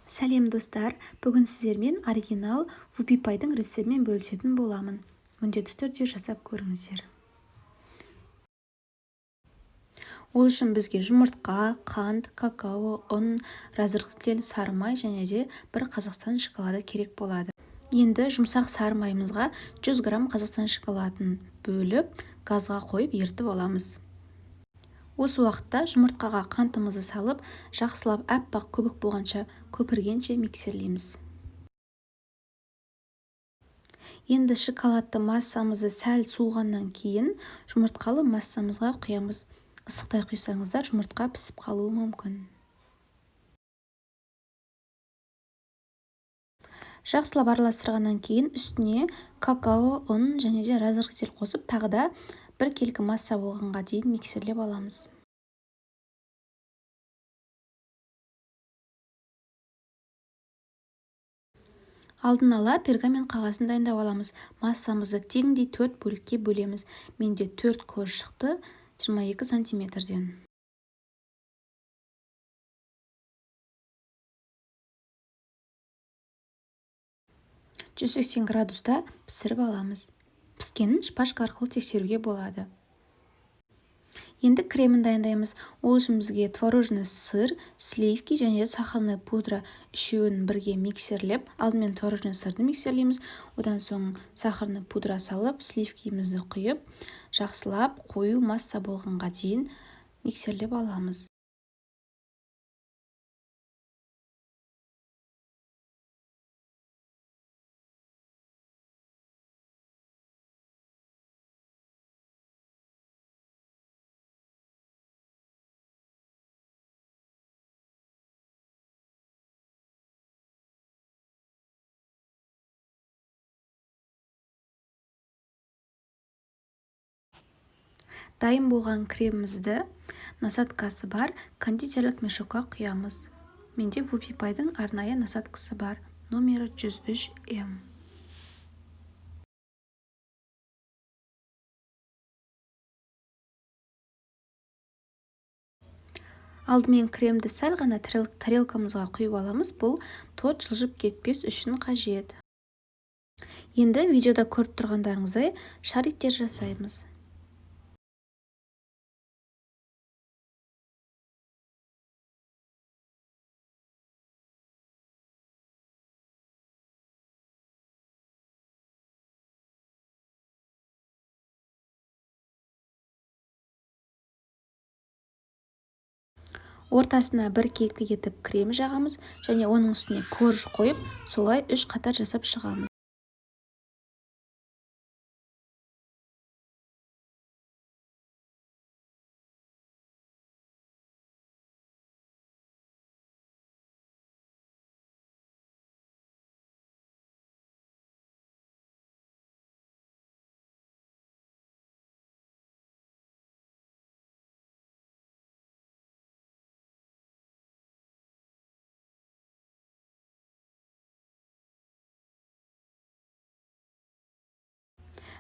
Сәлем достар, бүгін сіздермен оригинал вупи пайдың рецептімен бөлісетін боламын. Міндетті түрде жасап көріңіздер. Ол үшін бізге жұмыртқа, қант, какао, ұн, разрыхлитель, сары май және де бір Қазақстан шоколады керек болады. Енді жұмсақ сары майымызға 100 грамм Қазақстан шоколадын бөліп, газға қойып ертіп аламыз. Осы уақытта жұмыртқаға қантымызды салып, жақсылап аппақ көбік болғанша көпіргенше миксерлейміз. Енді шоколадты массамызды сәл суығаннан кейін жұмыртқалы массамызға құямыз. Ысықтай құйсаңыздар, жұмыртқа пісіп қалуы мүмкін. Жақсылап араластырғаннан кейін үстіне какао, ұн және де разрыхлитель қосып, тағы да бір келкі масса болғанға дейін миксерлеп аламыз. Алдын ала пергамент қағазын дайындап аламыз. Массамызды теңдей 4 бөлікке бөлеміз. Менде 4 көз шықты 22 сантиметрден. «180 градуста пісіріп аламыз. Піскенін шпажка арқылы тексеруге болады. Енді кремін дайындаймыз. Ол үшін бізге творожный сыр, сливки және сахарный пудра үшеуін бірге миксерлеп, алдымен творожный сырды миксерлейміз, одан соң сахарный пудра салып, сливкимізді құйып, жақсылап қою масса болғанға дейін миксерлеп аламыз. Дайын болған кремімізді насадкасы бар кондитерлік мешокқа құямыз. Менде вупи пайдың арнайы насадкасы бар, номері 103М. Алдымен кремді сәл ғана тарелкамызға құйып аламыз. Бұл торт жылжып кетпес үшін қажет. Енді видеода көріп тұрғандарыңыздай шариктер жасаймыз. Ортасына бір кекті етіп крем жағамыз және оның үстіне корж қойып, солай 3 қатар жасап шығамыз.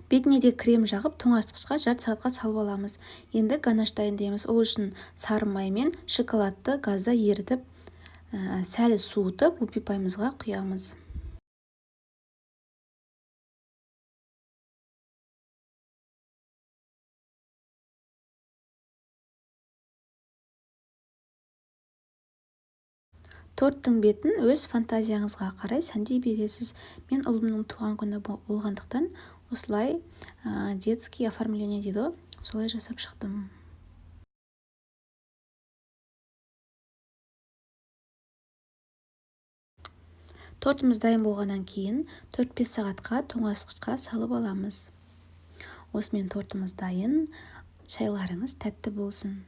Бетіне де крем жағып, тоңазытқышқа жарты сағатқа салып аламыз. Енді ганаш дайындаймыз. Ол үшін сары май мен шоколадты газда ерітіп, сәл суытып, вупи пайымызға құямыз. Торттың бетін өз фантазияңызға қарай сәндей бересіз. Мен ұлымның туған күні болғандықтан осылай детский оформление дейді, солай жасап шықтым. Тортымыз дайын болғаннан кейін 4-5 сағатқа тоңазытқышқа салып аламыз. Осымен тортымыз дайын. Шайларыңыз тәтті болсын.